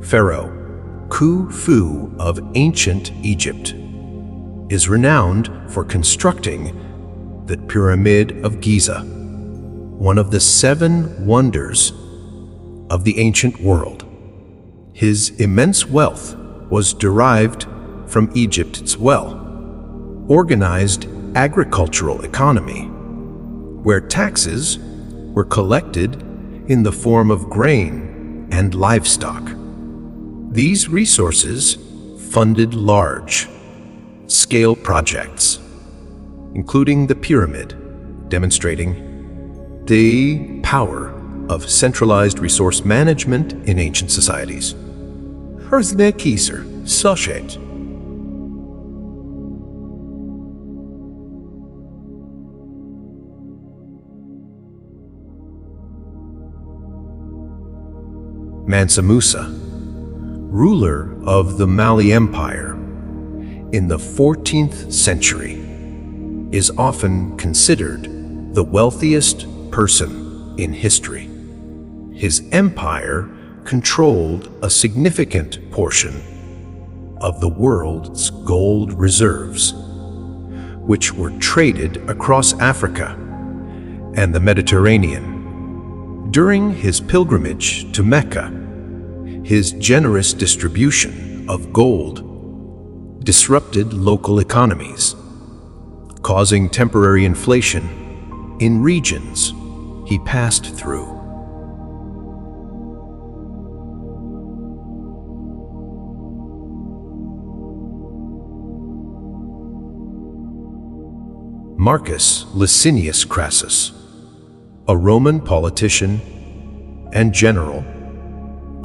Pharaoh Khufu of ancient Egypt is renowned for constructing the Pyramid of Giza, one of the 7 wonders of the ancient world. His immense wealth was derived from Egypt's well-organized agricultural economy, where taxes were collected in the form of grain and livestock. These resources funded large-scale projects, including the pyramid, demonstrating the power of centralized resource management in ancient societies. Kaiser Sochet. Mansa Musa, ruler of the Mali Empire in the 14th century, is often considered the wealthiest person in history. His empire controlled a significant portion of the world's gold reserves, which were traded across Africa and the Mediterranean. During his pilgrimage to Mecca, his generous distribution of gold disrupted local economies, causing temporary inflation in regions he passed through. Marcus Licinius Crassus, a Roman politician and general,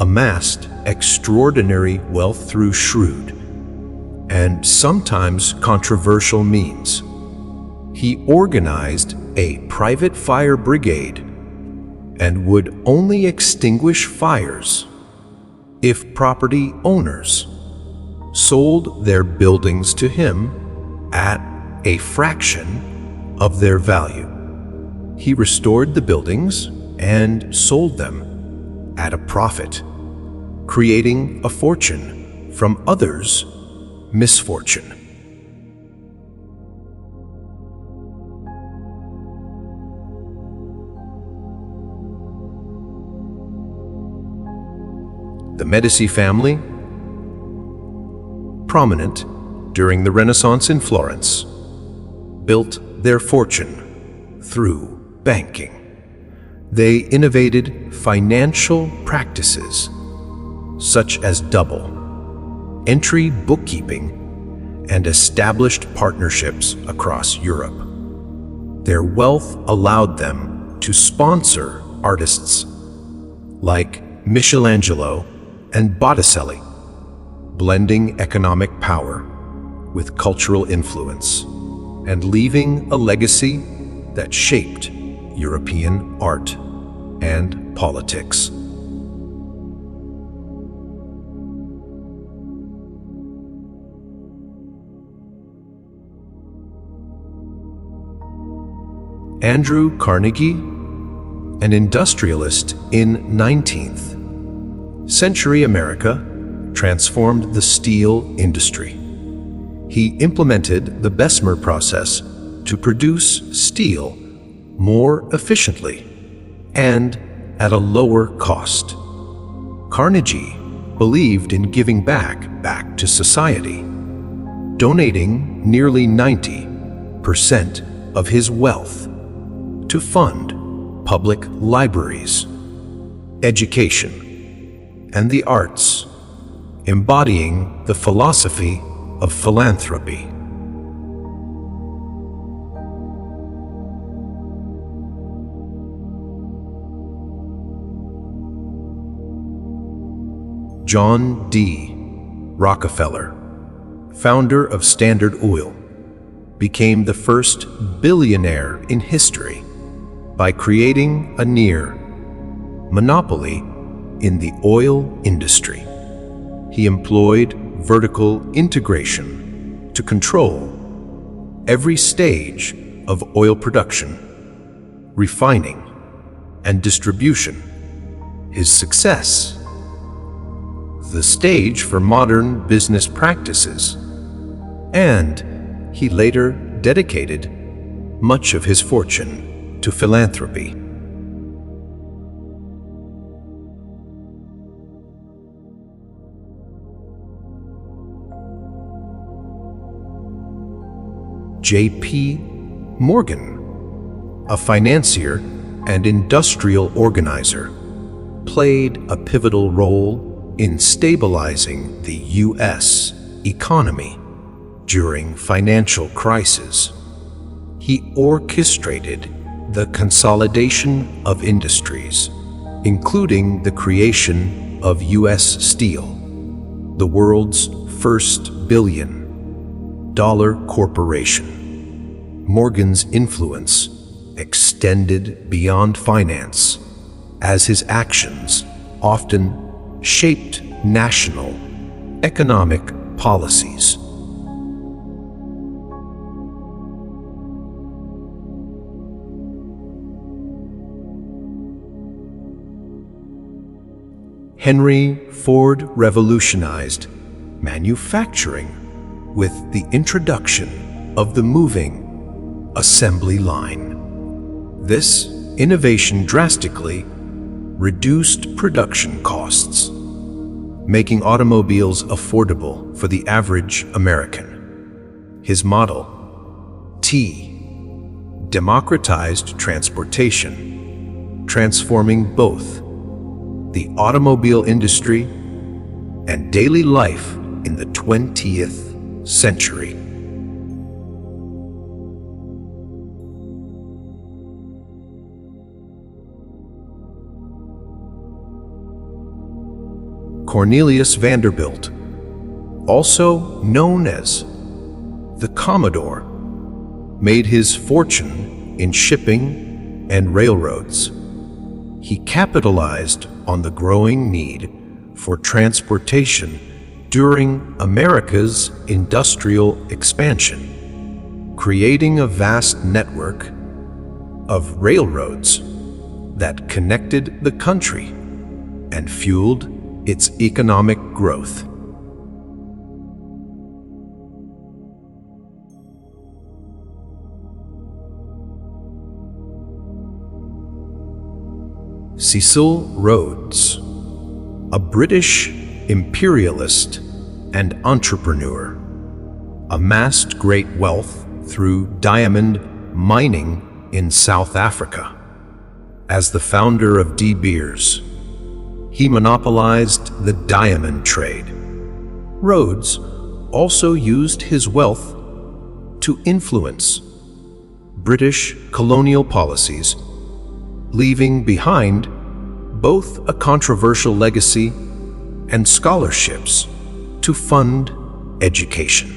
amassed extraordinary wealth through shrewd and sometimes controversial means. He organized a private fire brigade and would only extinguish fires if property owners sold their buildings to him at a fraction of their value. He restored the buildings and sold them at a profit, creating a fortune from others' misfortune. The Medici family, prominent during the Renaissance in Florence, built their fortune through banking. They innovated financial practices such as double-entry bookkeeping and established partnerships across Europe. Their wealth allowed them to sponsor artists like Michelangelo and Botticelli, blending economic power with cultural influence and leaving a legacy that shaped European art and politics. Andrew Carnegie, an industrialist in 19th century America, transformed the steel industry. He implemented the Bessemer process to produce steel more efficiently and at a lower cost. Carnegie believed in giving back to society, donating nearly 90% of his wealth to fund public libraries, education, and the arts, embodying the philosophy of philanthropy. John D. Rockefeller, founder of Standard Oil, became the first billionaire in history by creating a near monopoly in the oil industry. He employed vertical integration to control every stage of oil production, refining, and distribution. His success the stage for modern business practices, and he later dedicated much of his fortune to philanthropy. J.P. Morgan, a financier and industrial organizer, played a pivotal role in stabilizing the U.S. economy during financial crises. He orchestrated the consolidation of industries, including the creation of U.S. Steel, the world's first billion-dollar corporation. Morgan's influence extended beyond finance, as his actions often shaped national economic policies. Henry Ford revolutionized manufacturing with the introduction of the moving assembly line. This innovation drastically reduced production costs, making automobiles affordable for the average American. His Model T democratized transportation, transforming both the automobile industry and daily life in the 20th century. Cornelius Vanderbilt, also known as the Commodore, made his fortune in shipping and railroads. He capitalized on the growing need for transportation during America's industrial expansion, creating a vast network of railroads that connected the country and fueled its economic growth. Cecil Rhodes, a British imperialist and entrepreneur, amassed great wealth through diamond mining in South Africa. As the founder of De Beers, he monopolized the diamond trade. Rhodes also used his wealth to influence British colonial policies, leaving behind both a controversial legacy and scholarships to fund education.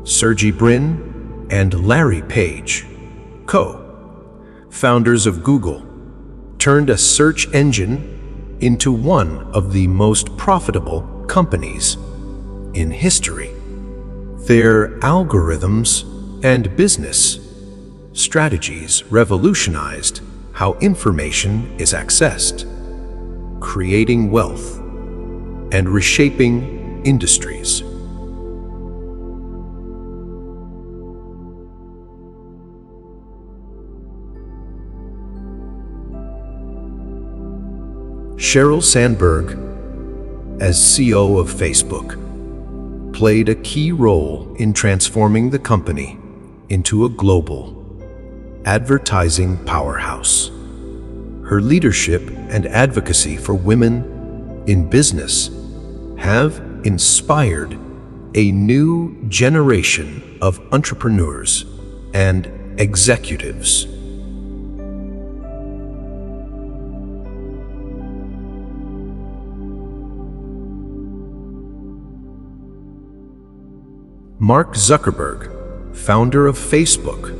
Sergey Brin and Larry Page, co-founders of Google, turned a search engine into one of the most profitable companies in history. Their algorithms and business strategies revolutionized how information is accessed, creating wealth and reshaping industries. Sheryl Sandberg, as CEO of Facebook, played a key role in transforming the company into a global advertising powerhouse. Her leadership and advocacy for women in business have inspired a new generation of entrepreneurs and executives. Mark Zuckerberg, founder of Facebook,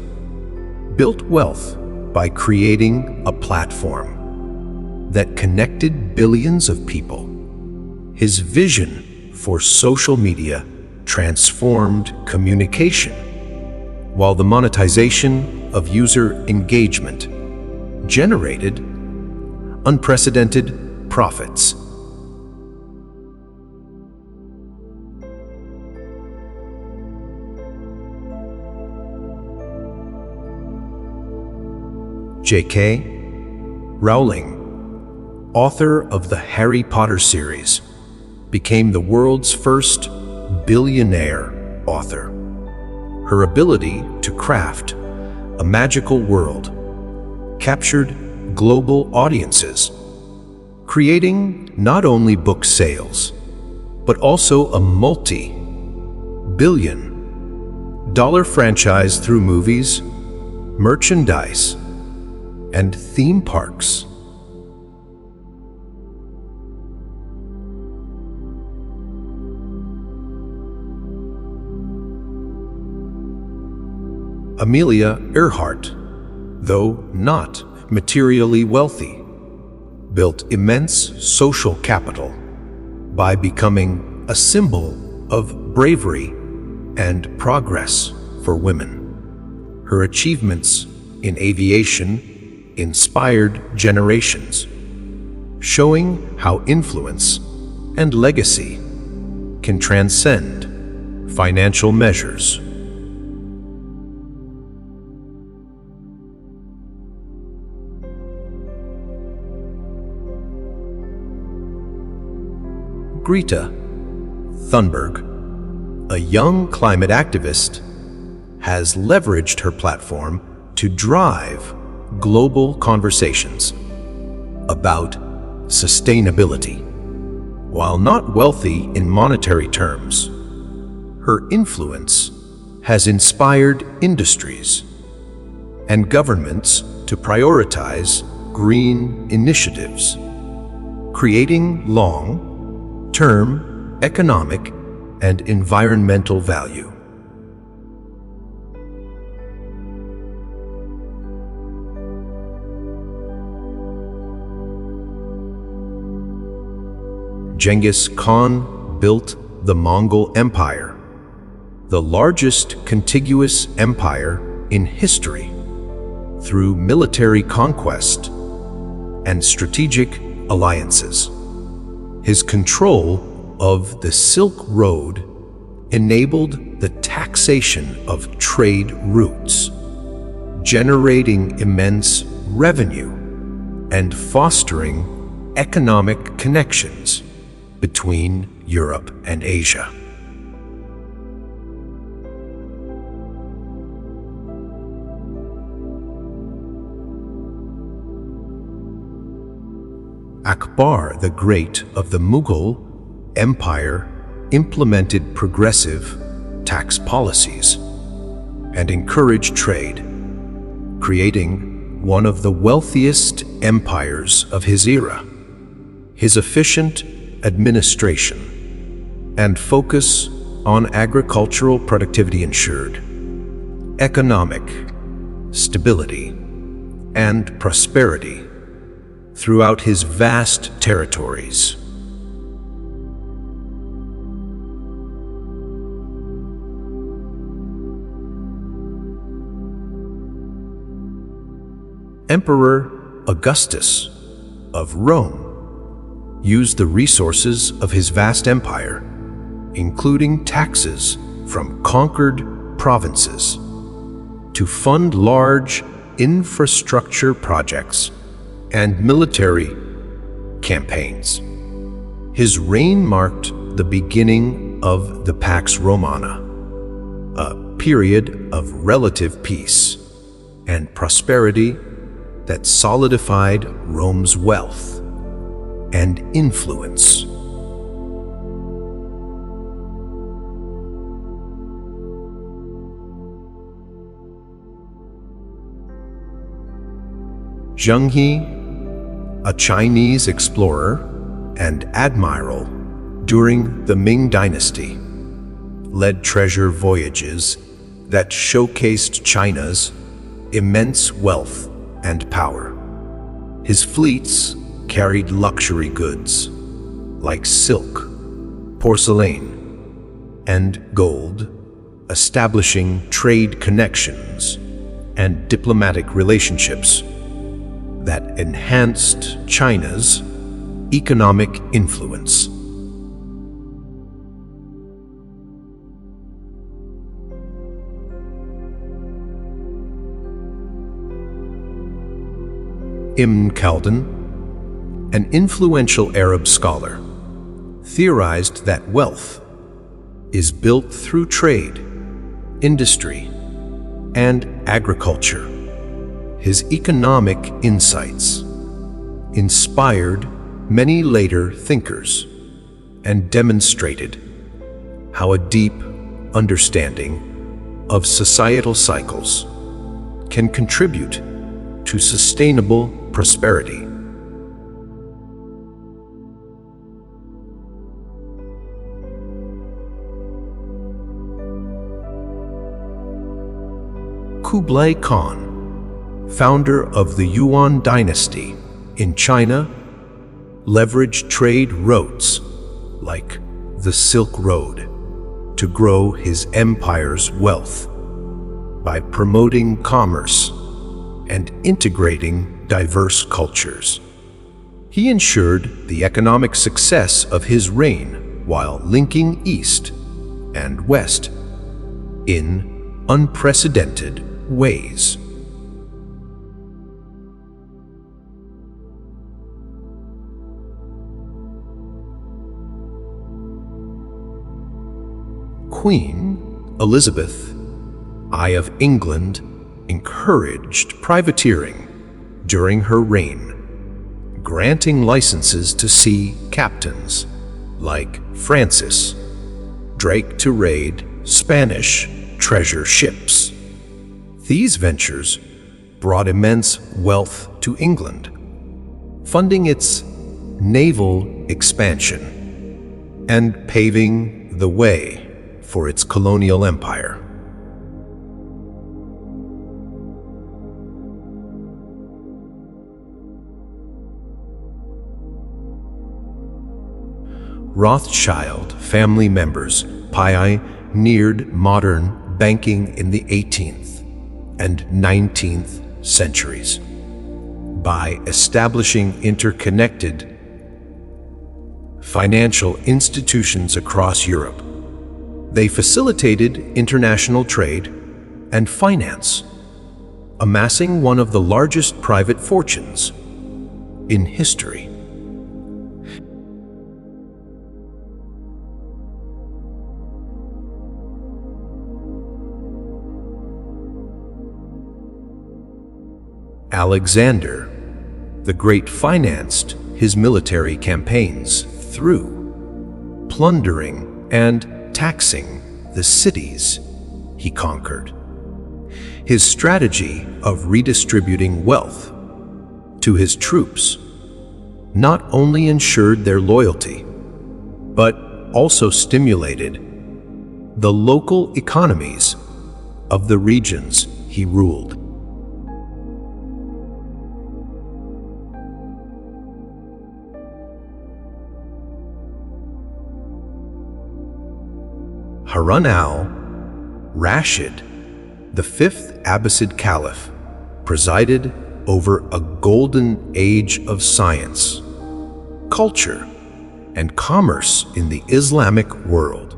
built wealth by creating a platform that connected billions of people. His vision for social media transformed communication, while the monetization of user engagement generated unprecedented profits. J.K. Rowling, author of the Harry Potter series, became the world's first billionaire author. Her ability to craft a magical world captured global audiences, creating not only book sales, but also a multi-billion-dollar franchise through movies, merchandise, and theme parks. Amelia Earhart, though not materially wealthy, built immense social capital by becoming a symbol of bravery and progress for women. Her achievements in aviation inspired generations, showing how influence and legacy can transcend financial measures. Greta Thunberg, a young climate activist, has leveraged her platform to drive global conversations about sustainability. While not wealthy in monetary terms, her influence has inspired industries and governments to prioritize green initiatives, creating long-term economic and environmental value. Genghis Khan built the Mongol Empire, the largest contiguous empire in history, through military conquest and strategic alliances. His control of the Silk Road enabled the taxation of trade routes, generating immense revenue and fostering economic connections between Europe and Asia. Akbar the Great of the Mughal Empire implemented progressive tax policies and encouraged trade, creating one of the wealthiest empires of his era. His efficient administration and focus on agricultural productivity ensured economic stability and prosperity throughout his vast territories. Emperor Augustus of Rome used the resources of his vast empire, including taxes from conquered provinces, to fund large infrastructure projects and military campaigns. His reign marked the beginning of the Pax Romana, a period of relative peace and prosperity that solidified Rome's wealth and influence. Zheng He, a Chinese explorer and admiral during the Ming Dynasty, led treasure voyages that showcased China's immense wealth and power. His fleets carried luxury goods like silk, porcelain, and gold, establishing trade connections and diplomatic relationships that enhanced China's economic influence. Ibn Khaldun, an influential Arab scholar, theorized that wealth is built through trade, industry, and agriculture. His economic insights inspired many later thinkers and demonstrated how a deep understanding of societal cycles can contribute to sustainable prosperity. Kublai Khan, founder of the Yuan dynasty in China, leveraged trade routes like the Silk Road to grow his empire's wealth by promoting commerce and integrating diverse cultures. He ensured the economic success of his reign while linking East and West in unprecedented ways. Queen Elizabeth I of England encouraged privateering during her reign, granting licenses to sea captains like Francis Drake to raid Spanish treasure ships. These ventures brought immense wealth to England, funding its naval expansion and paving the way for its colonial empire. Rothschild family members pioneered modern banking in the 18th and 19th centuries by establishing interconnected financial institutions across Europe. They facilitated international trade and finance, amassing one of the largest private fortunes in history. Alexander the Great financed his military campaigns through plundering and taxing the cities he conquered. His strategy of redistributing wealth to his troops not only ensured their loyalty, but also stimulated the local economies of the regions he ruled. Harun al-Rashid, the fifth Abbasid Caliph, presided over a golden age of science, culture, and commerce in the Islamic world.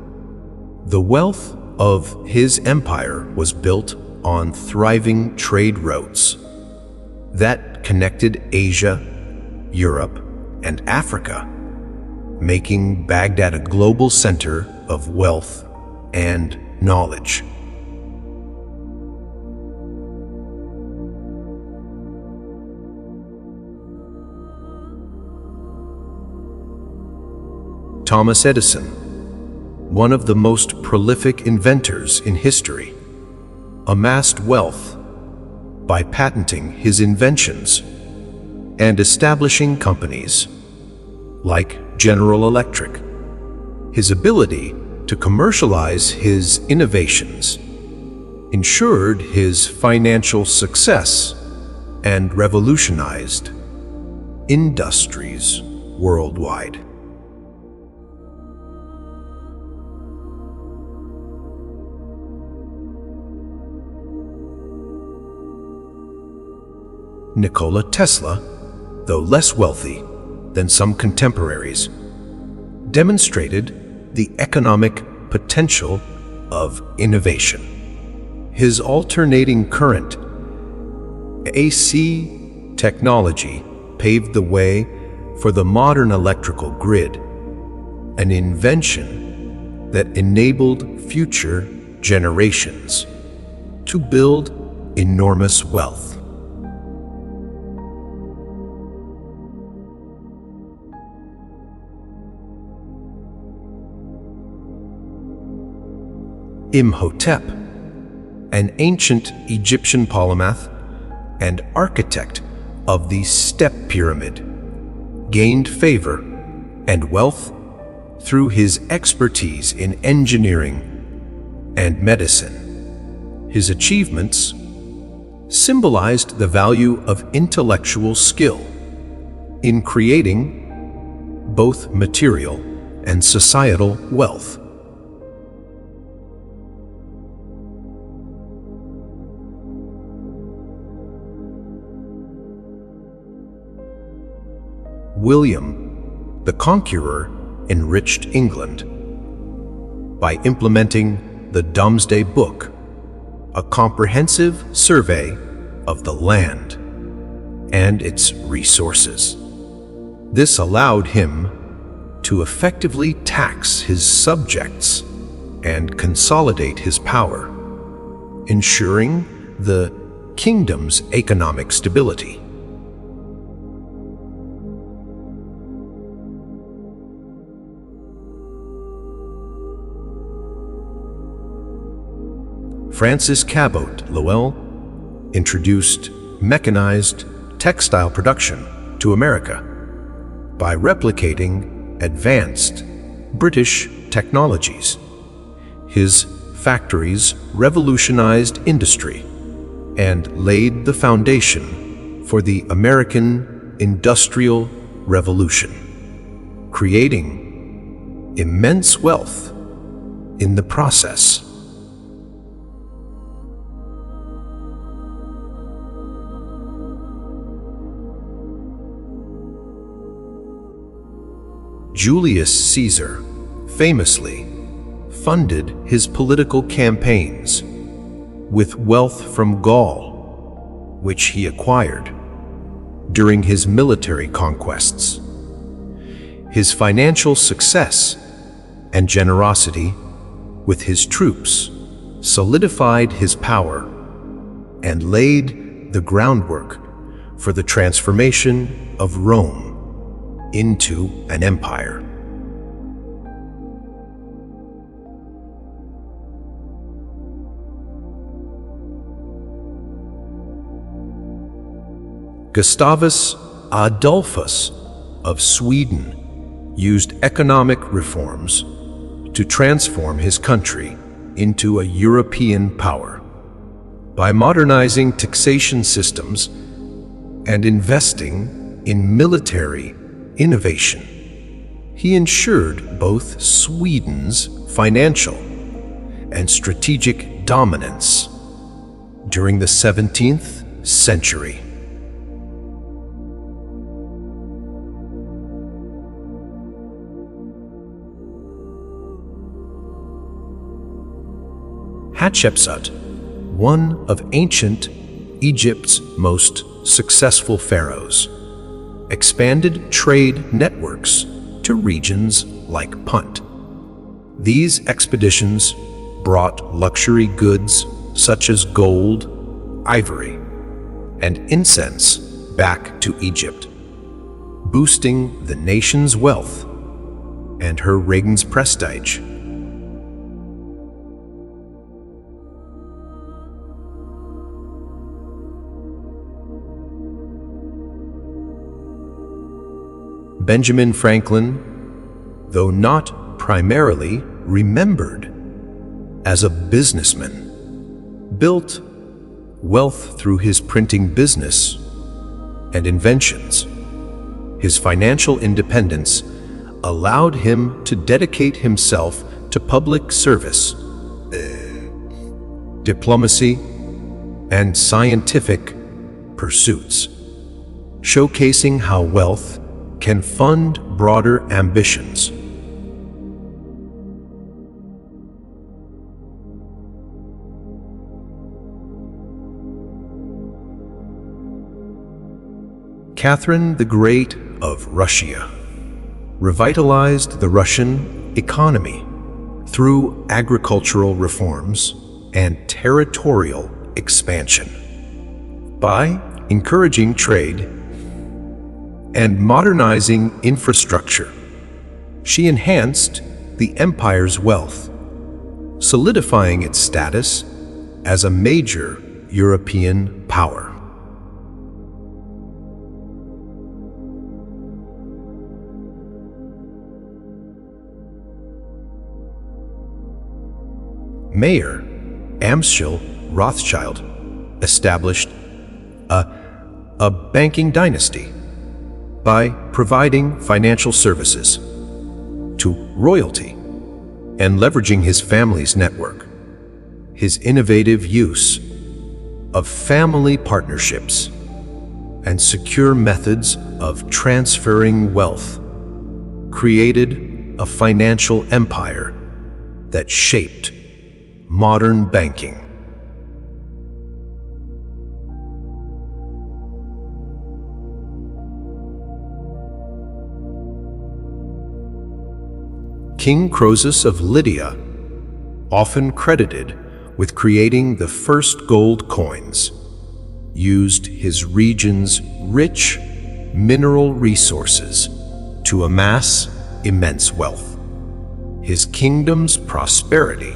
The wealth of his empire was built on thriving trade routes that connected Asia, Europe, and Africa, making Baghdad a global center of wealth and knowledge. Thomas Edison, one of the most prolific inventors in history, amassed wealth by patenting his inventions and establishing companies like General Electric. His ability to commercialize his innovations ensured his financial success and revolutionized industries worldwide. Nikola Tesla, though less wealthy than some contemporaries, demonstrated the economic potential of innovation. His alternating current AC technology paved the way for the modern electrical grid, an invention that enabled future generations to build enormous wealth. Imhotep, an ancient Egyptian polymath and architect of the Step Pyramid, gained favor and wealth through his expertise in engineering and medicine. His achievements symbolized the value of intellectual skill in creating both material and societal wealth. William the Conqueror enriched England by implementing the Domesday Book, a comprehensive survey of the land and its resources. This allowed him to effectively tax his subjects and consolidate his power, ensuring the kingdom's economic stability. Francis Cabot Lowell introduced mechanized textile production to America by replicating advanced British technologies. His factories revolutionized industry and laid the foundation for the American Industrial Revolution, creating immense wealth in the process. Julius Caesar famously funded his political campaigns with wealth from Gaul, which he acquired during his military conquests. His financial success and generosity with his troops solidified his power and laid the groundwork for the transformation of Rome into an empire. Gustavus Adolphus of Sweden used economic reforms to transform his country into a European power. By modernizing taxation systems and investing in military innovation, he ensured both Sweden's financial and strategic dominance during the 17th century. Hatshepsut, one of ancient Egypt's most successful pharaohs, expanded trade networks to regions like Punt. These expeditions brought luxury goods such as gold, ivory, and incense back to Egypt, boosting the nation's wealth and her regn's prestige. Benjamin Franklin, though not primarily remembered as a businessman, built wealth through his printing business and inventions. His financial independence allowed him to dedicate himself to public service, diplomacy, and scientific pursuits. showcasing how wealth can fund broader ambitions. Catherine the Great of Russia revitalized the Russian economy through agricultural reforms and territorial expansion. By encouraging trade and modernizing infrastructure, she enhanced the empire's wealth, solidifying its status as a major European power. Mayor Amschel Rothschild established a banking dynasty by providing financial services to royalty and leveraging his family's network. His innovative use of family partnerships and secure methods of transferring wealth created a financial empire that shaped modern banking. King Croesus of Lydia, often credited with creating the first gold coins, used his region's rich mineral resources to amass immense wealth. His kingdom's prosperity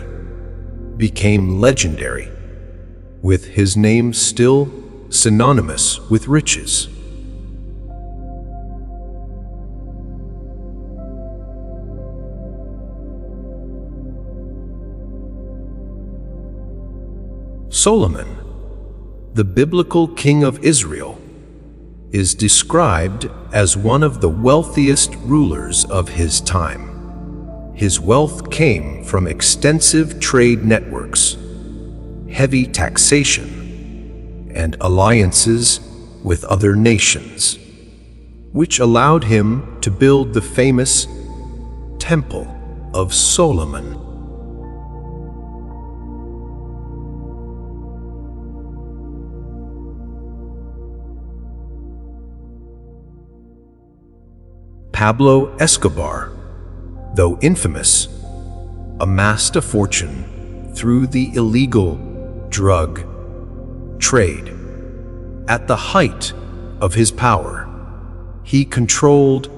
became legendary, with his name still synonymous with riches. Solomon, the biblical king of Israel, is described as one of the wealthiest rulers of his time. His wealth came from extensive trade networks, heavy taxation, and alliances with other nations, which allowed him to build the famous Temple of Solomon. Pablo Escobar, though infamous, amassed a fortune through the illegal drug trade. At the height of his power, he controlled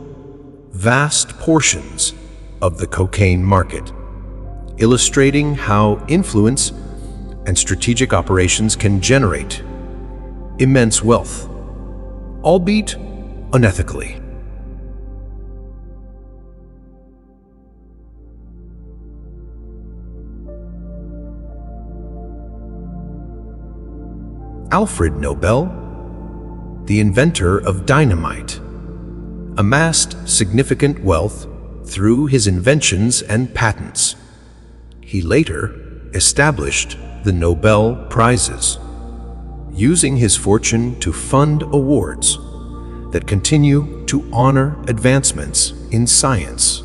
vast portions of the cocaine market, illustrating how influence and strategic operations can generate immense wealth, albeit unethically. Alfred Nobel, the inventor of dynamite, amassed significant wealth through his inventions and patents. He later established the Nobel Prizes, using his fortune to fund awards that continue to honor advancements in science,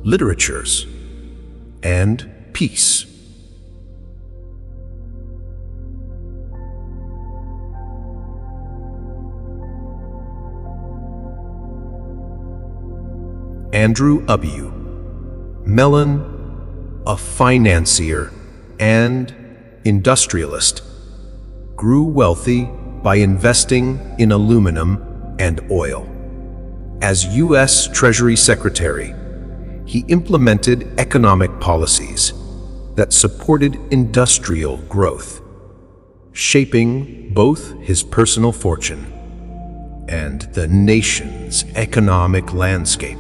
literatures, and peace. Andrew Abiu Mellon, a financier and industrialist, grew wealthy by investing in aluminum and oil. As U.S. Treasury Secretary, he implemented economic policies that supported industrial growth, shaping both his personal fortune and the nation's economic landscape.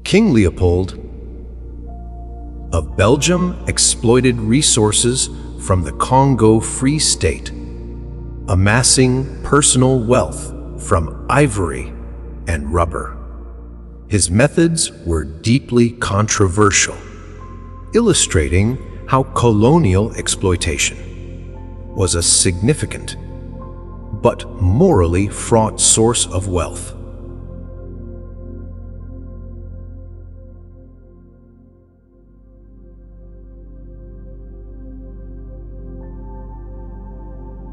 King Leopold of Belgium exploited resources from the Congo Free State, amassing personal wealth from ivory and rubber. His methods were deeply controversial, illustrating how colonial exploitation was a significant but morally fraught source of wealth.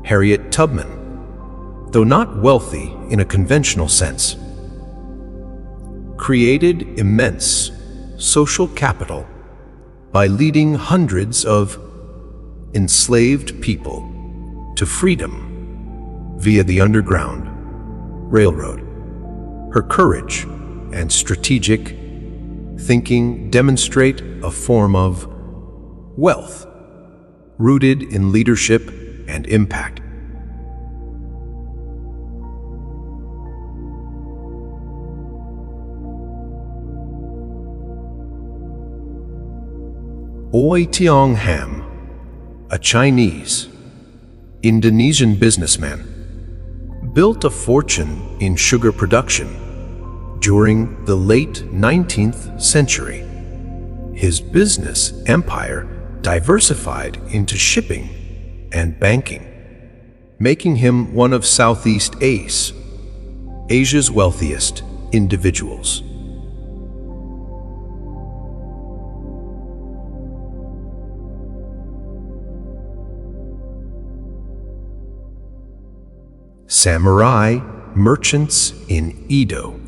Harriet Tubman, though not wealthy in a conventional sense, created immense social capital by leading hundreds of enslaved people to freedom via the Underground Railroad. Her courage and strategic thinking demonstrate a form of wealth rooted in leadership and impact. Oei Tiong Ham, a Chinese, Indonesian businessman, built a fortune in sugar production during the late 19th century. His business empire diversified into shipping and banking, making him one of Southeast Asia's wealthiest individuals. Samurai merchants in Edo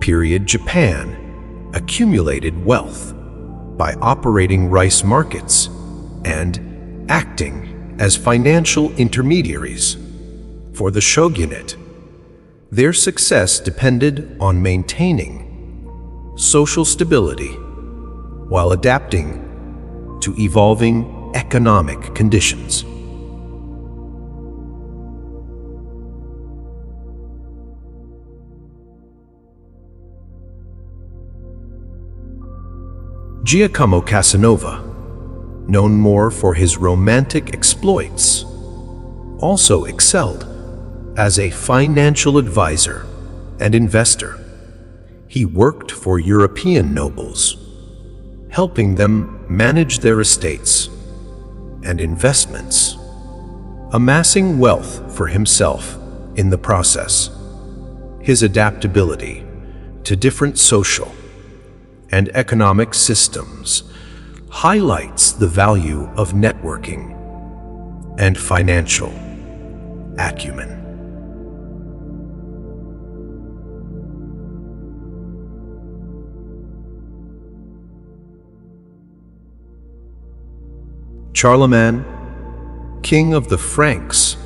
period Japan accumulated wealth by operating rice markets and acting as financial intermediaries for the shogunate. Their success depended on maintaining social stability while adapting to evolving economic conditions. Giacomo Casanova, known more for his romantic exploits, also excelled as a financial advisor and investor. He worked for European nobles, helping them manage their estates and investments, amassing wealth for himself in the process. His adaptability to different social and economic systems highlights the value of networking and financial acumen. Charlemagne, king of the Franks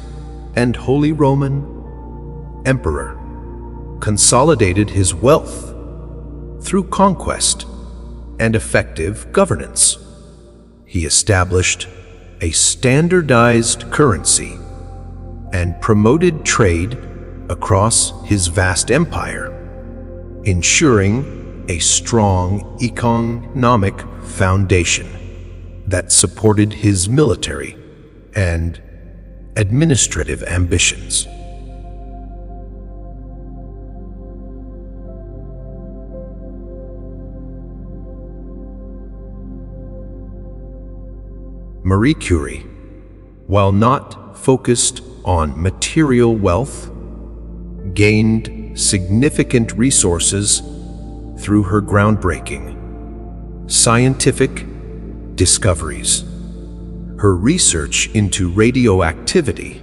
and Holy Roman Emperor, consolidated his wealth through conquest and effective governance. He established a standardized currency and promoted trade across his vast empire, ensuring a strong economic foundation that supported his military and administrative ambitions. Marie Curie, while not focused on material wealth, gained significant resources through her groundbreaking scientific discoveries. Her research into radioactivity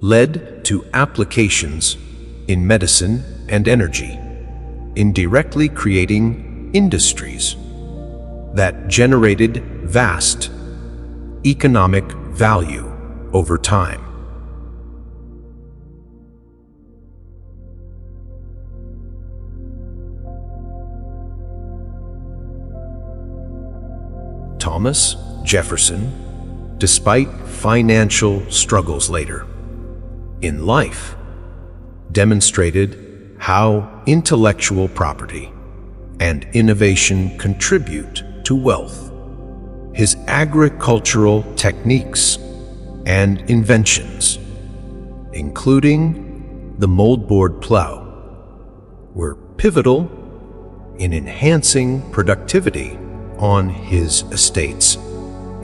led to applications in medicine and energy, indirectly creating industries that generated vast economic value over time. Thomas Jefferson, despite financial struggles later in life, demonstrated how intellectual property and innovation contribute to wealth. His agricultural techniques and inventions, including the moldboard plow, were pivotal in enhancing productivity on his estates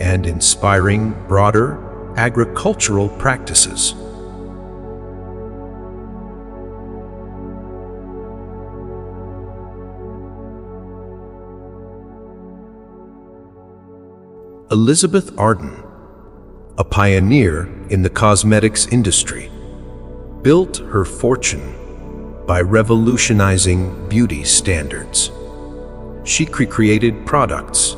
and inspiring broader agricultural practices. Elizabeth Arden, a pioneer in the cosmetics industry, built her fortune by revolutionizing beauty standards. She created products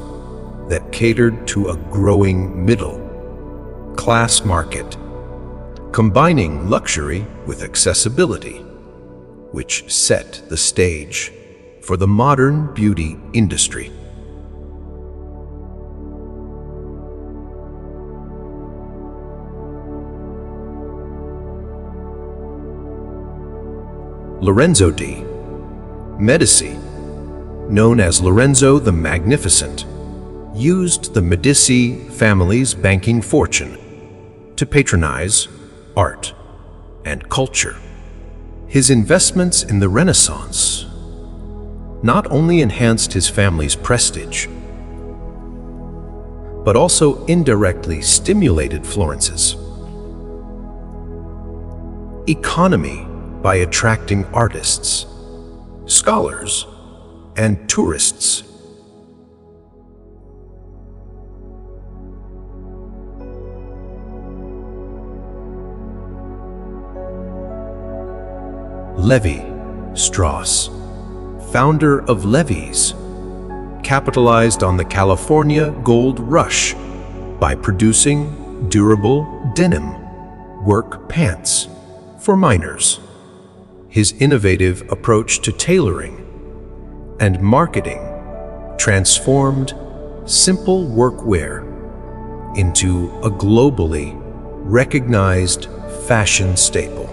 that catered to a growing middle-class market, combining luxury with accessibility, which set the stage for the modern beauty industry. Lorenzo de' Medici, known as Lorenzo the Magnificent, used the Medici family's banking fortune to patronize art and culture. His investments in the Renaissance not only enhanced his family's prestige, but also indirectly stimulated Florence's economy by attracting artists, scholars, and tourists. Levi Strauss, founder of Levi's, capitalized on the California gold rush by producing durable denim work pants for miners. His innovative approach to tailoring and marketing transformed simple workwear into a globally recognized fashion staple,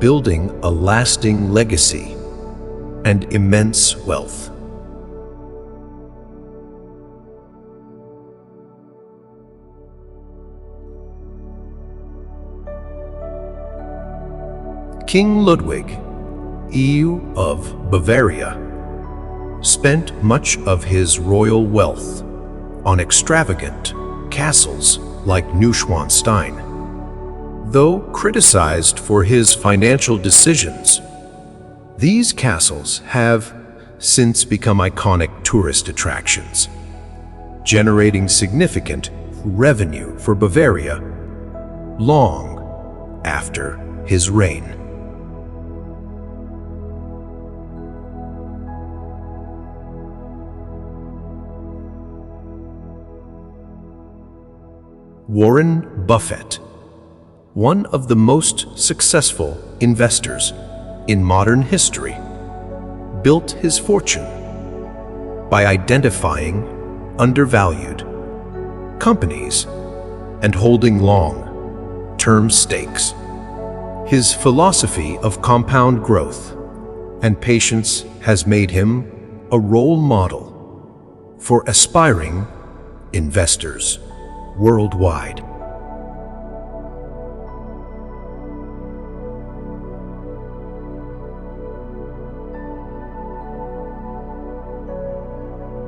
building a lasting legacy and immense wealth. King Ludwig II of Bavaria spent much of his royal wealth on extravagant castles like Neuschwanstein. Though criticized for his financial decisions, these castles have since become iconic tourist attractions, generating significant revenue for Bavaria long after his reign. Warren Buffett, one of the most successful investors in modern history, built his fortune by identifying undervalued companies and holding long-term stakes. His philosophy of compound growth and patience has made him a role model for aspiring investors worldwide.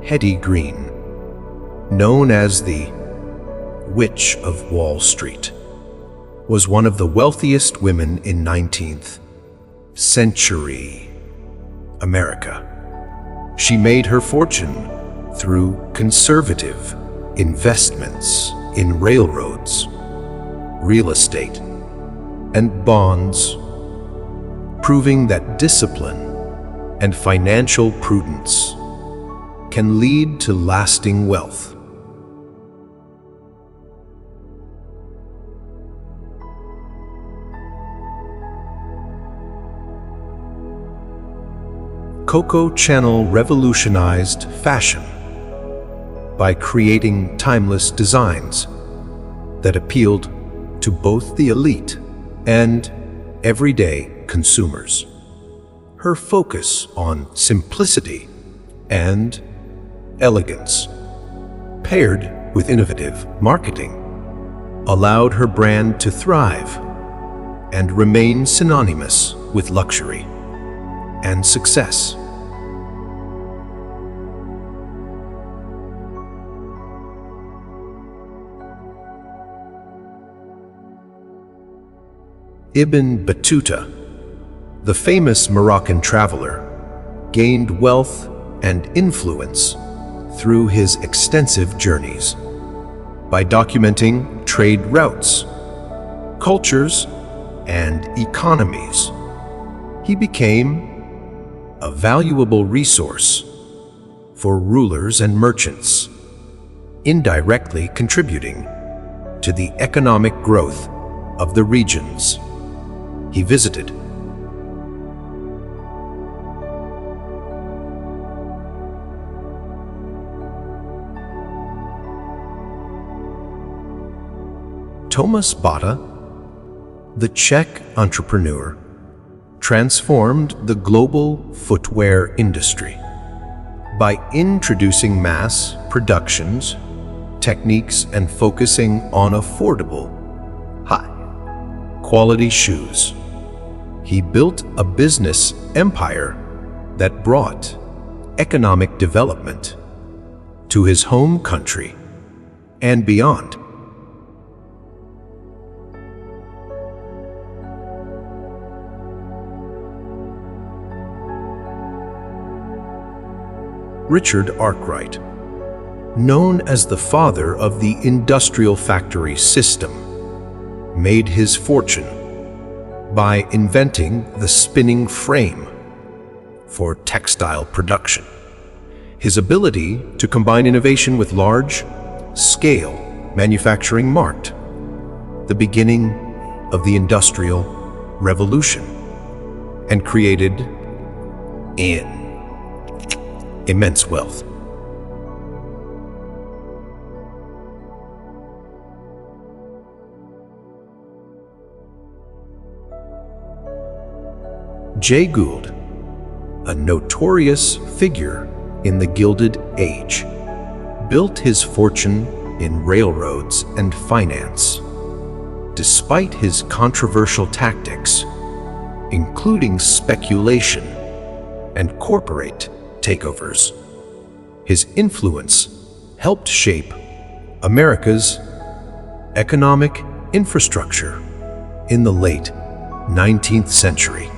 Hetty Green, known as the Witch of Wall Street, was one of the wealthiest women in 19th century America. She made her fortune through conservative investments in railroads, real estate, and bonds, proving that discipline and financial prudence can lead to lasting wealth. Coco Chanel revolutionized fashion by creating timeless designs that appealed to both the elite and everyday consumers. Her focus on simplicity and elegance, paired with innovative marketing, allowed her brand to thrive and remain synonymous with luxury and success. Ibn Battuta, the famous Moroccan traveler, gained wealth and influence through his extensive journeys. By documenting trade routes, cultures, and economies, he became a valuable resource for rulers and merchants, indirectly contributing to the economic growth of the regions he visited. Thomas Bata, the Czech entrepreneur, transformed the global footwear industry by introducing mass productions, techniques, and focusing on affordable, high-quality shoes. He built a business empire that brought economic development to his home country and beyond. Richard Arkwright, known as the father of the industrial factory system, made his fortune by inventing the spinning frame for textile production. His ability to combine innovation with large-scale manufacturing marked the beginning of the Industrial Revolution and created immense wealth. Jay Gould, a notorious figure in the Gilded Age, built his fortune in railroads and finance. Despite his controversial tactics, including speculation and corporate takeovers, his influence helped shape America's economic infrastructure in the late 19th century.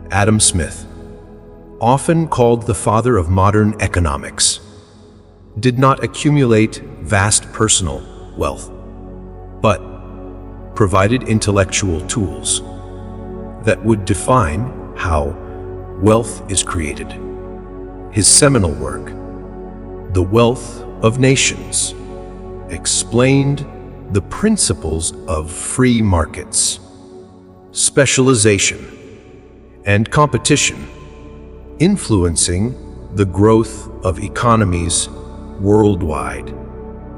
Adam Smith, often called the father of modern economics, did not accumulate vast personal wealth, but provided intellectual tools that would define how wealth is created. His seminal work, The Wealth of Nations, explained the principles of free markets, specialization, and competition, influencing the growth of economies worldwide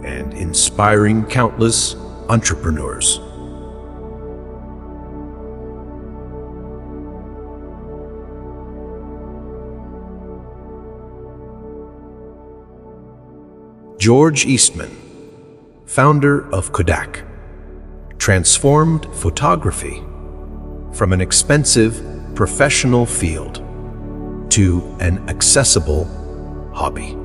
and inspiring countless entrepreneurs. George Eastman, founder of Kodak, transformed photography from an expensive professional field to an accessible hobby.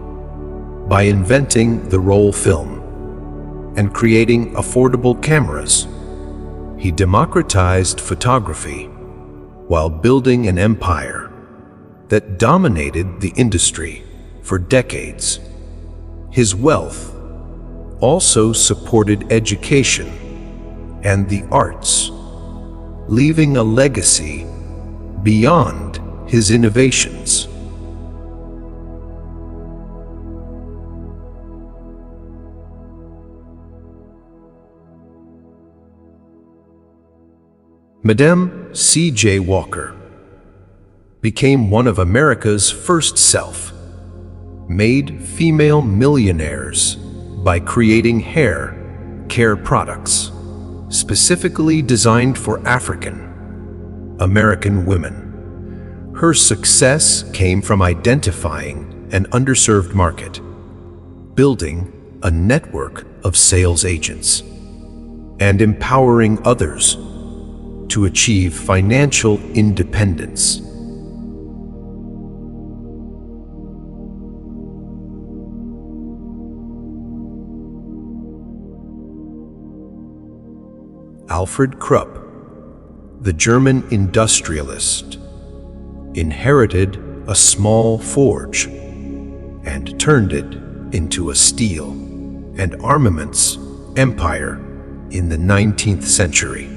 By inventing the roll film and creating affordable cameras, he democratized photography while building an empire that dominated the industry for decades. His wealth also supported education and the arts, leaving a legacy beyond his innovations. Madame C.J. Walker became one of America's first self-made female millionaires by creating hair care products specifically designed for African American women. Her success came from identifying an underserved market, building a network of sales agents, and empowering others to achieve financial independence. Alfred Krupp, the German industrialist, inherited a small forge and turned it into a steel and armaments empire in the 19th century.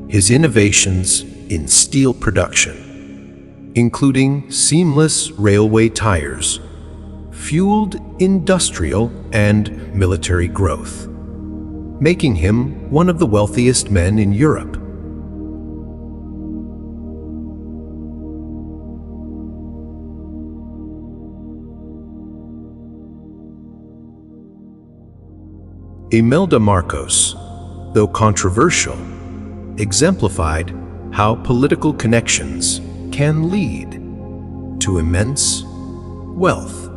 His innovations in steel production, including seamless railway tires, fueled industrial and military growth, making him one of the wealthiest men in Europe. Imelda Marcos, though controversial, exemplified how political connections can lead to immense wealth.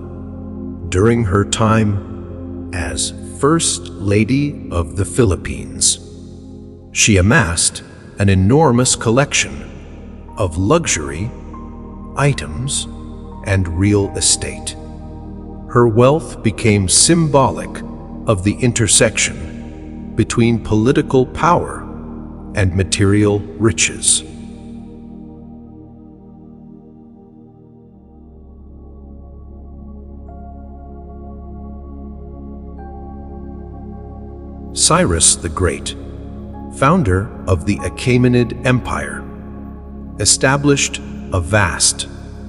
During her time as First Lady of the Philippines, she amassed an enormous collection of luxury items and real estate. Her wealth became symbolic of the intersection between political power and material riches. Cyrus the Great, founder of the Achaemenid Empire, established a vast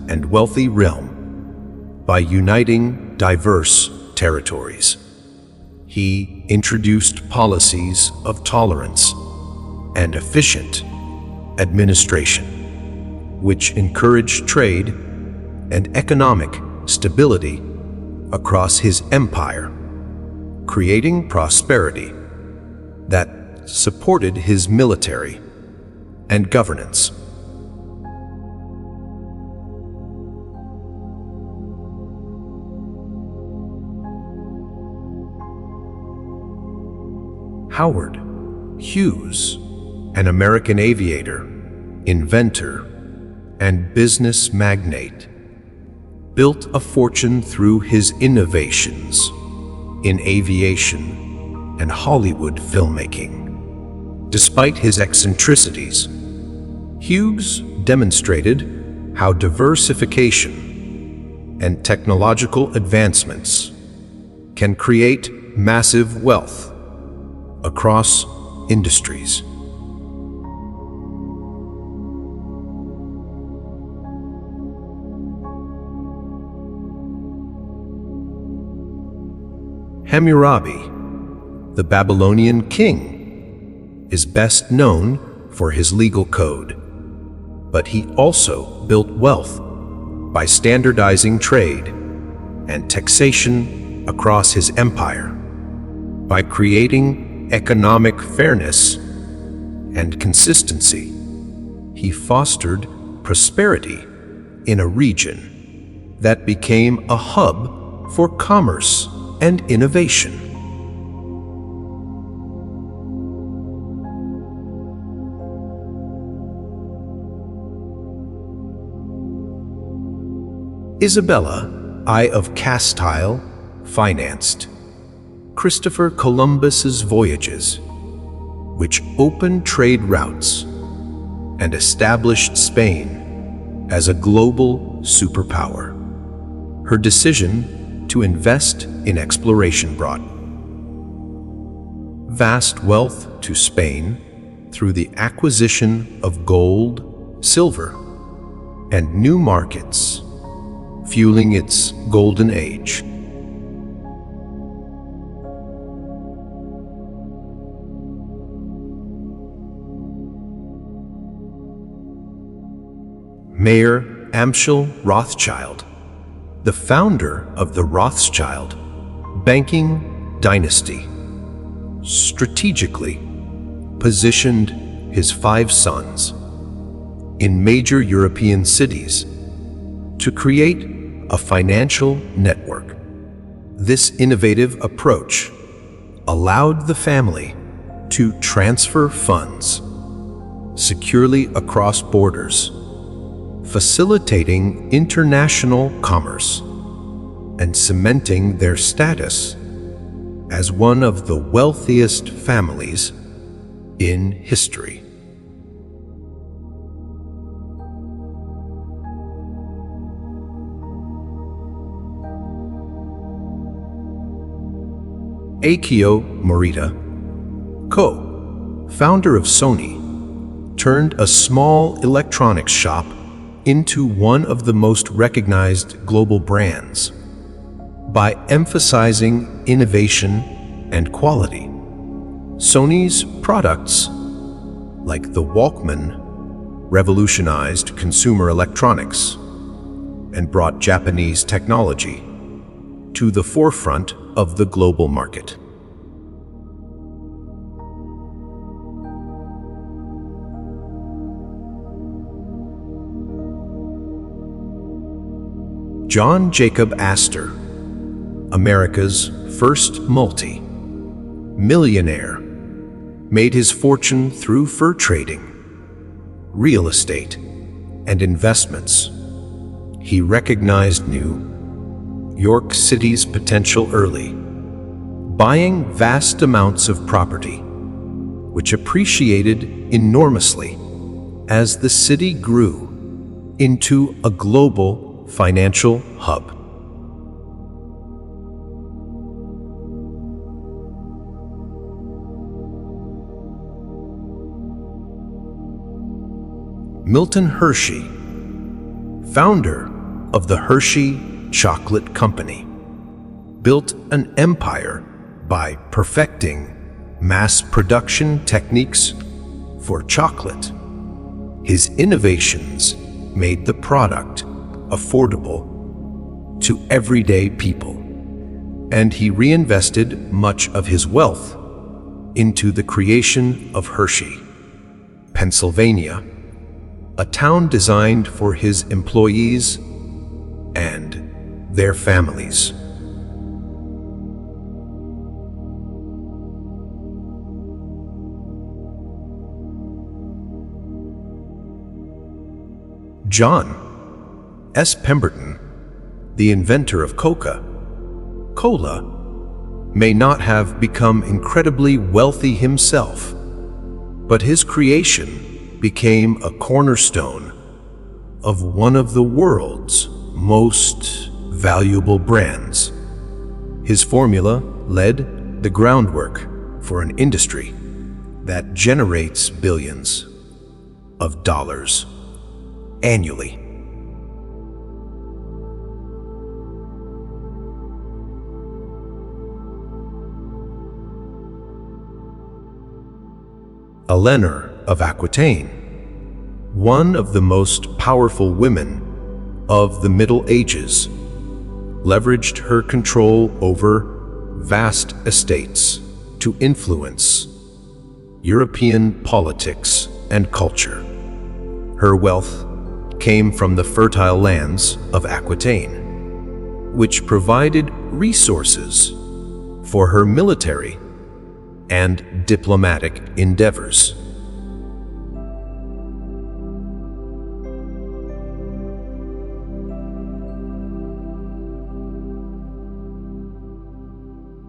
and wealthy realm by uniting diverse territories. He introduced policies of tolerance and efficient administration, which encouraged trade and economic stability across his empire, creating prosperity that supported his military and governance. Howard Hughes, an American aviator, inventor, and business magnate, built a fortune through his innovations in aviation and Hollywood filmmaking. Despite his eccentricities, Hughes demonstrated how diversification and technological advancements can create massive wealth across industries. Hammurabi, the Babylonian king, is best known for his legal code, but he also built wealth by standardizing trade and taxation across his empire. By creating economic fairness and consistency, he fostered prosperity in a region that became a hub for commerce and innovation. Isabella I of Castile financed Christopher Columbus's voyages, which opened trade routes and established Spain as a global superpower. Her decision to invest in exploration brought vast wealth to Spain through the acquisition of gold, silver, and new markets, fueling its golden age. Mayer Amschel Rothschild, the founder of the Rothschild banking dynasty, strategically positioned his 5 sons in major European cities to create a financial network. This innovative approach allowed the family to transfer funds securely across borders, facilitating international commerce and cementing their status as one of the wealthiest families in history. Akio Morita, co-founder of Sony, turned a small electronics shop into one of the most recognized global brands. By emphasizing innovation and quality, Sony's products, like the Walkman, revolutionized consumer electronics and brought Japanese technology to the forefront of the global market. John Jacob Astor, America's first multi-millionaire, made his fortune through fur trading, real estate, and investments. He recognized New York City's potential early, buying vast amounts of property, which appreciated enormously as the city grew into a global financial hub. Milton Hershey, founder of the Hershey Chocolate Company, built an empire by perfecting mass production techniques for chocolate. His innovations made the product affordable to everyday people, and he reinvested much of his wealth into the creation of Hershey, Pennsylvania, a town designed for his employees and their families. John S. Pemberton, the inventor of Coca-Cola, may not have become incredibly wealthy himself, but his creation became a cornerstone of one of the world's most valuable brands. His formula laid the groundwork for an industry that generates billions of dollars annually. Eleanor of Aquitaine, one of the most powerful women of the Middle Ages, leveraged her control over vast estates to influence European politics and culture. Her wealth came from the fertile lands of Aquitaine, which provided resources for her military and diplomatic endeavors.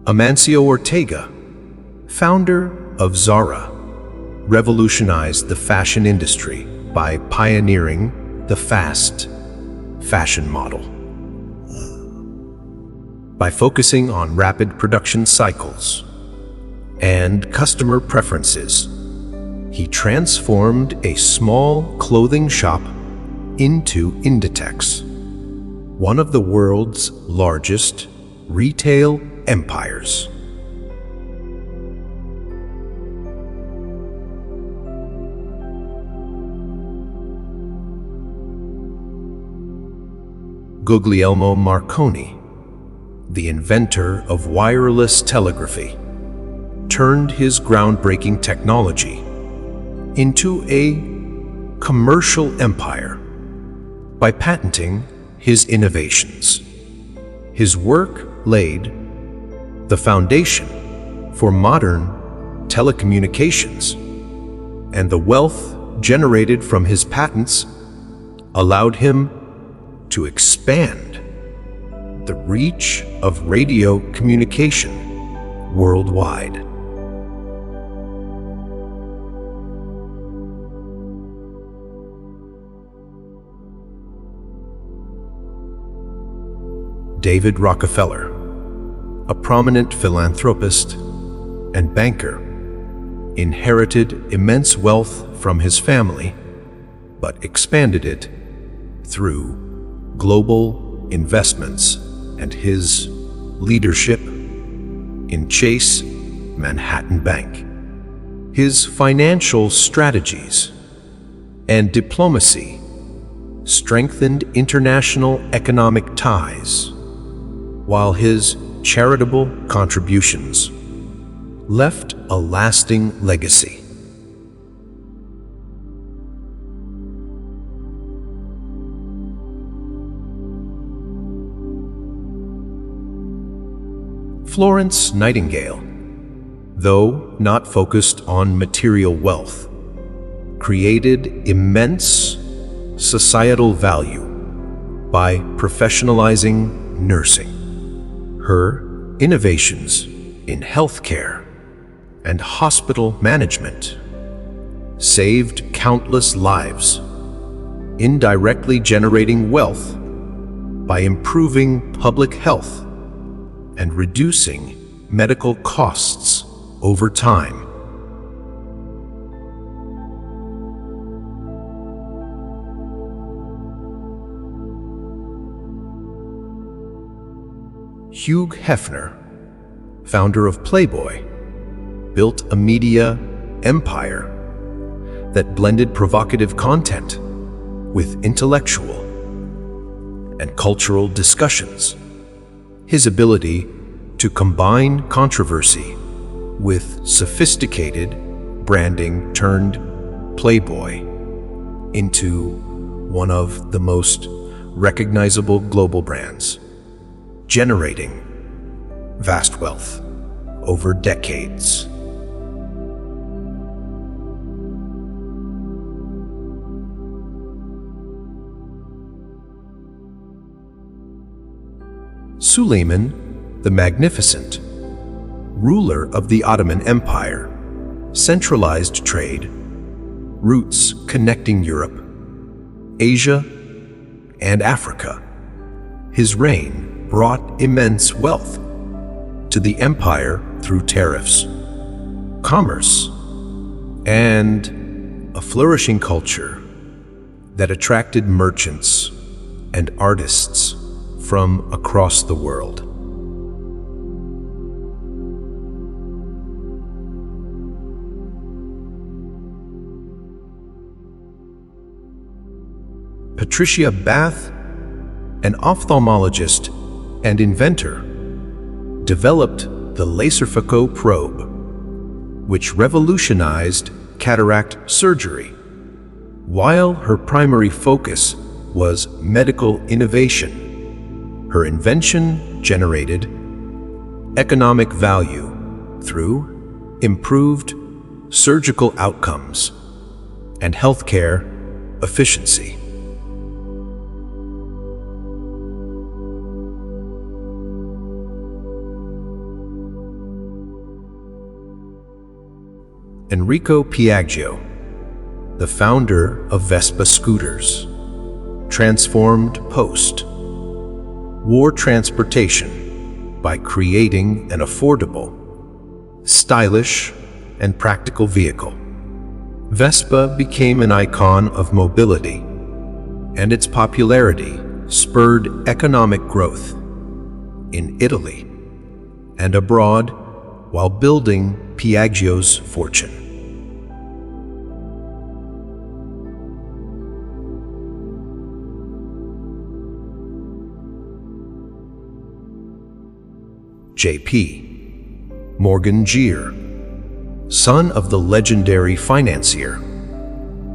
Amancio Ortega, founder of Zara, revolutionized the fashion industry by pioneering the fast fashion model. By focusing on rapid production cycles and customer preferences, he transformed a small clothing shop into Inditex, one of the world's largest retail empires. Guglielmo Marconi, the inventor of wireless telegraphy, turned his groundbreaking technology into a commercial empire by patenting his innovations. His work laid the foundation for modern telecommunications, and the wealth generated from his patents allowed him to expand the reach of radio communication worldwide. David Rockefeller, a prominent philanthropist and banker, inherited immense wealth from his family, but expanded it through global investments and his leadership in Chase Manhattan Bank. His financial strategies and diplomacy strengthened international economic ties, while his charitable contributions left a lasting legacy. Florence Nightingale, though not focused on material wealth, created immense societal value by professionalizing nursing. Her innovations in healthcare and hospital management saved countless lives, indirectly generating wealth by improving public health and reducing medical costs over time. Hugh Hefner, founder of Playboy, built a media empire that blended provocative content with intellectual and cultural discussions. His ability to combine controversy with sophisticated branding turned Playboy into one of the most recognizable global brands, generating vast wealth over decades. Suleiman the Magnificent, ruler of the Ottoman Empire, centralized trade, routes connecting Europe, Asia, and Africa. His reign brought immense wealth to the empire through tariffs, commerce, and a flourishing culture that attracted merchants and artists from across the world. Patricia Bath, an ophthalmologist and inventor, developed the Laserphaco probe, which revolutionized cataract surgery. While her primary focus was medical innovation, her invention generated economic value through improved surgical outcomes and healthcare efficiency. Enrico Piaggio, the founder of Vespa scooters, transformed post-war transportation by creating an affordable, stylish, and practical vehicle. Vespa became an icon of mobility, and its popularity spurred economic growth in Italy and abroad while building Piaggio's fortune. J.P. Morgan Gier, son of the legendary financier,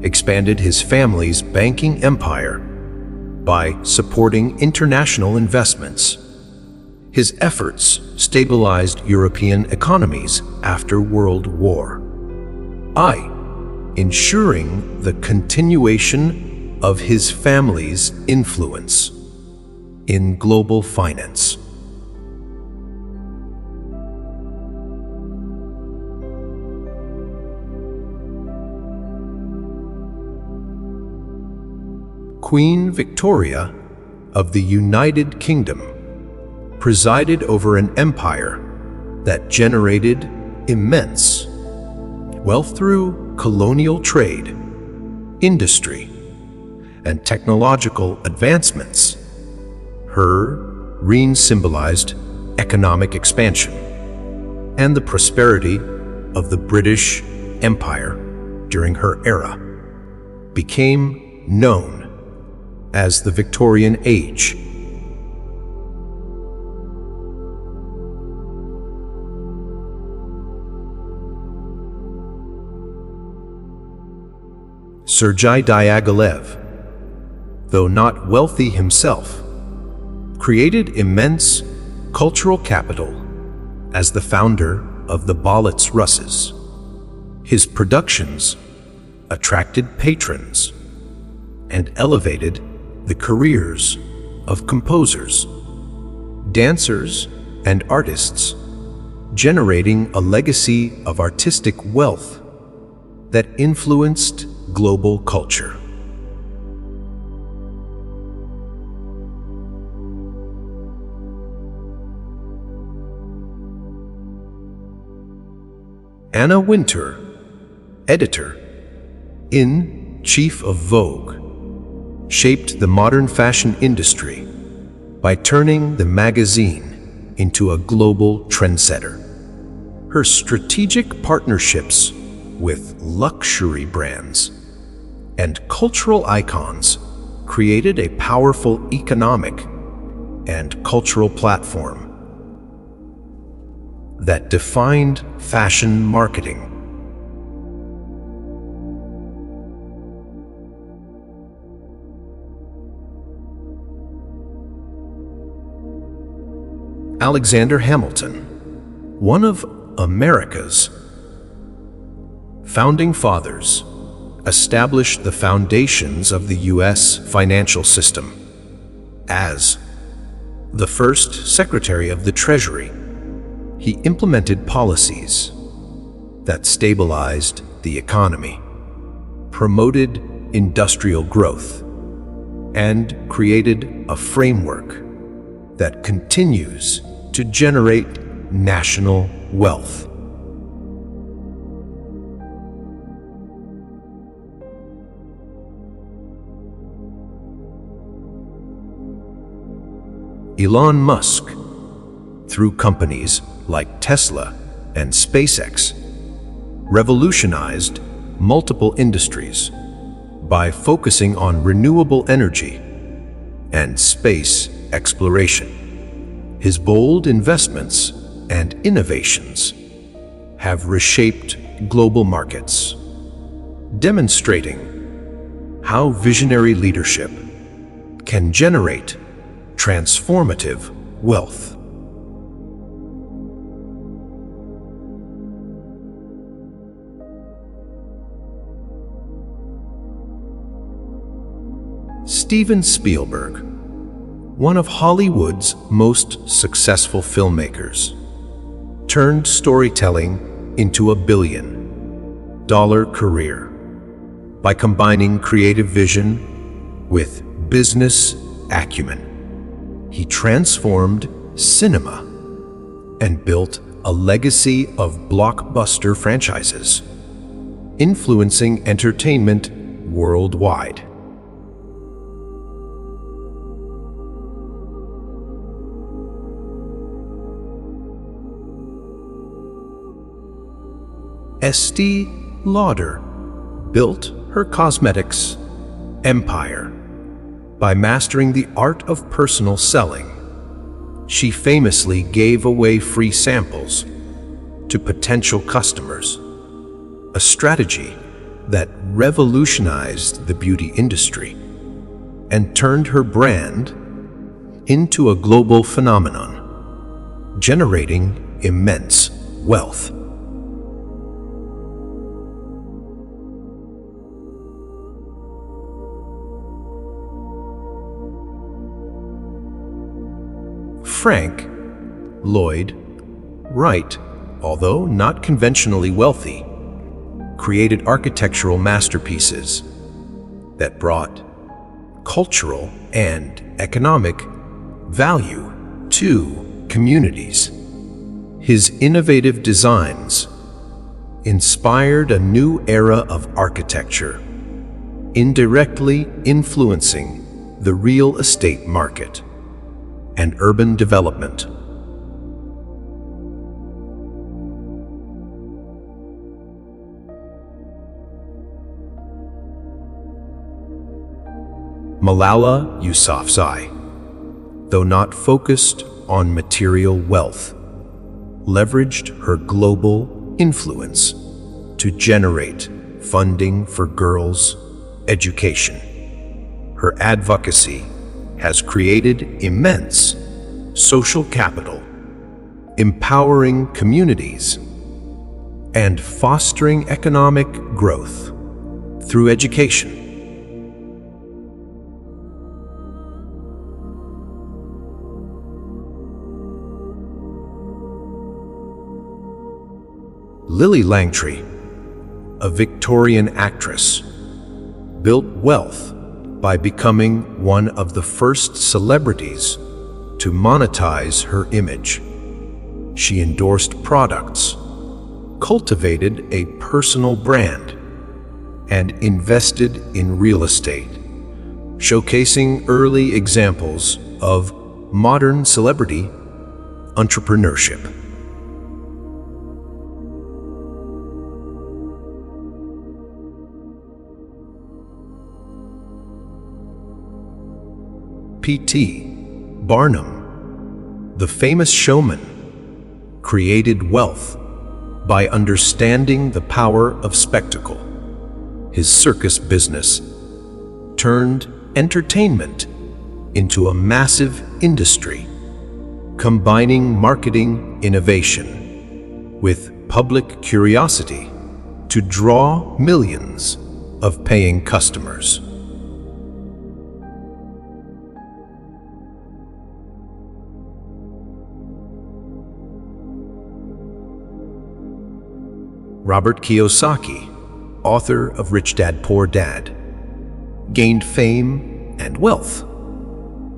expanded his family's banking empire by supporting international investments. His efforts stabilized European economies after World War I, ensuring the continuation of his family's influence in global finance. Queen Victoria of the United Kingdom presided over an empire that generated immense wealth through colonial trade, industry, and technological advancements. Her reign symbolized economic expansion and the prosperity of the British Empire during her era, became known as the Victorian Age. Sergei Diaghilev, though not wealthy himself, created immense cultural capital as the founder of the Ballets Russes. His productions attracted patrons and elevated the careers of composers, dancers, and artists, generating a legacy of artistic wealth that influenced global culture. Anna Wintour, editor-in-chief of Vogue, shaped the modern fashion industry by turning the magazine into a global trendsetter. Her strategic partnerships with luxury brands and cultural icons created a powerful economic and cultural platform that defined fashion marketing. Alexander Hamilton, one of America's founding fathers, established the foundations of the U.S. financial system. As the first Secretary of the Treasury, he implemented policies that stabilized the economy, promoted industrial growth, and created a framework that continues to generate national wealth. Elon Musk, through companies like Tesla and SpaceX, revolutionized multiple industries by focusing on renewable energy and space exploration. His bold investments and innovations have reshaped global markets, demonstrating how visionary leadership can generate transformative wealth. Steven Spielberg, one of Hollywood's most successful filmmakers, turned storytelling into a billion-dollar career by combining creative vision with business acumen. He transformed cinema and built a legacy of blockbuster franchises, influencing entertainment worldwide. Estee Lauder built her cosmetics empire by mastering the art of personal selling. She famously gave away free samples to potential customers, a strategy that revolutionized the beauty industry and turned her brand into a global phenomenon, generating immense wealth. Frank Lloyd Wright, although not conventionally wealthy, created architectural masterpieces that brought cultural and economic value to communities. His innovative designs inspired a new era of architecture, indirectly influencing the real estate market and urban development. Malala Yousafzai, though not focused on material wealth, leveraged her global influence to generate funding for girls' education. Her advocacy has created immense social capital, empowering communities and fostering economic growth through education. Lily Langtry, a Victorian actress, built wealth by becoming one of the first celebrities to monetize her image. She endorsed products, cultivated a personal brand, and invested in real estate, showcasing early examples of modern celebrity entrepreneurship. P.T. Barnum, the famous showman, created wealth by understanding the power of spectacle. His circus business turned entertainment into a massive industry, combining marketing innovation with public curiosity to draw millions of paying customers. Robert Kiyosaki, author of Rich Dad, Poor Dad, gained fame and wealth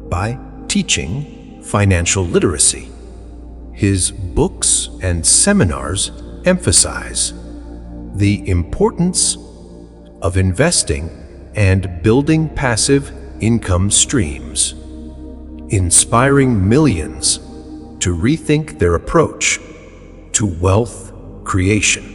by teaching financial literacy. His books and seminars emphasize the importance of investing and building passive income streams, inspiring millions to rethink their approach to wealth creation.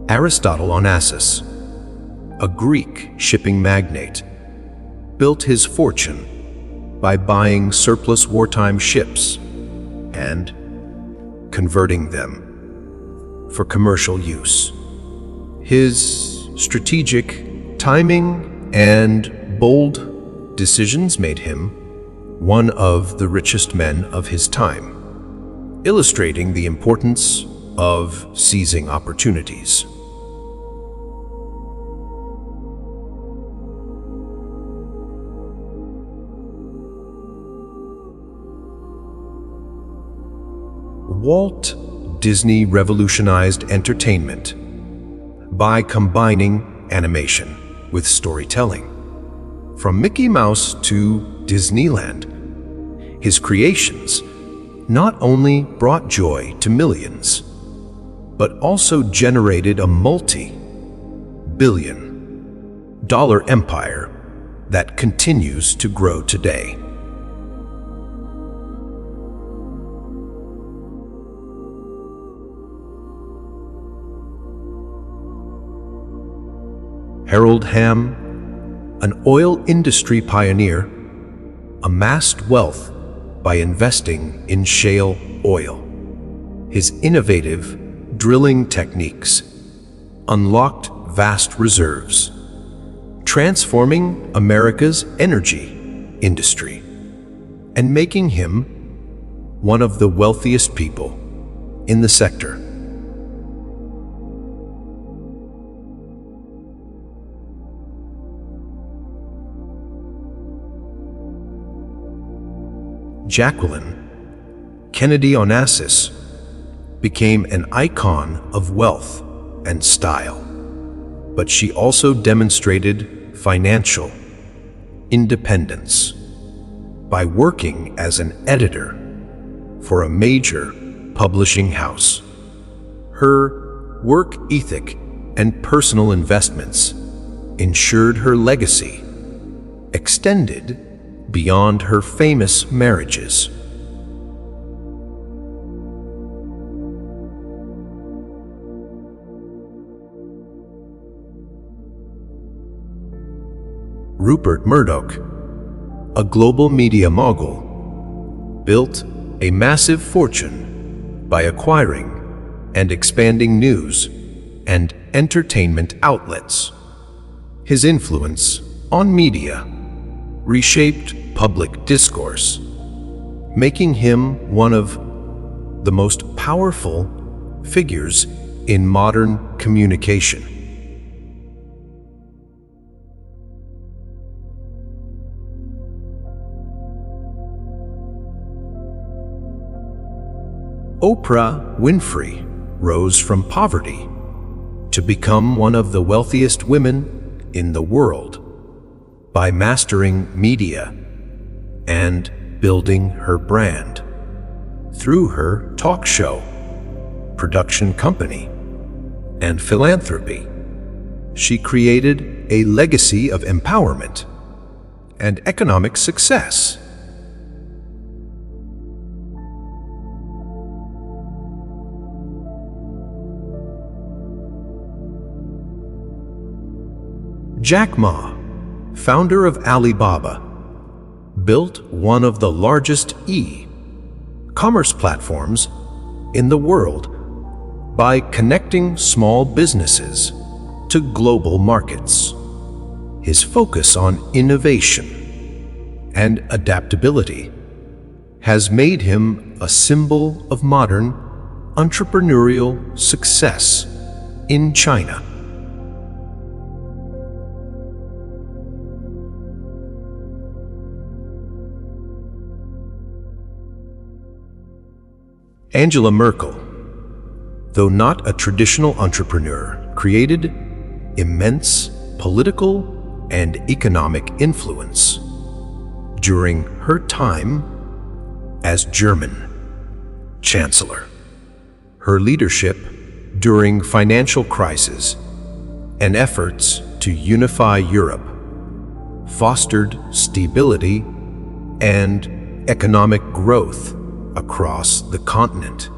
Aristotle Onassis, a Greek shipping magnate, built his fortune by buying surplus wartime ships and converting them for commercial use. His strategic timing and bold decisions made him one of the richest men of his time, illustrating the importance of seizing opportunities. Walt Disney revolutionized entertainment by combining animation with storytelling. From Mickey Mouse to Disneyland, his creations not only brought joy to millions, but also generated a multi-billion-dollar empire that continues to grow today. Harold Hamm, an oil industry pioneer, amassed wealth by investing in shale oil. His innovative drilling techniques unlocked vast reserves, transforming America's energy industry and making him one of the wealthiest people in the sector. Jacqueline Kennedy Onassis became an icon of wealth and style. but she also demonstrated financial independence by working as an editor for a major publishing house. Her work ethic and personal investments ensured her legacy extended beyond her famous marriages. Rupert Murdoch, a global media mogul, built a massive fortune by acquiring and expanding news and entertainment outlets. His influence on media reshaped public discourse, making him one of the most powerful figures in modern communication. Oprah Winfrey rose from poverty to become one of the wealthiest women in the world by mastering media and building her brand. Through her talk show, production company, and philanthropy, she created a legacy of empowerment and economic success. Jack Ma, founder of Alibaba, built one of the largest e-commerce platforms in the world by connecting small businesses to global markets. His focus on innovation and adaptability has made him a symbol of modern entrepreneurial success in China. Angela Merkel, though not a traditional entrepreneur, created immense political and economic influence during her time as German Chancellor. Her leadership during financial crisis and efforts to unify Europe fostered stability and economic growth across the continent.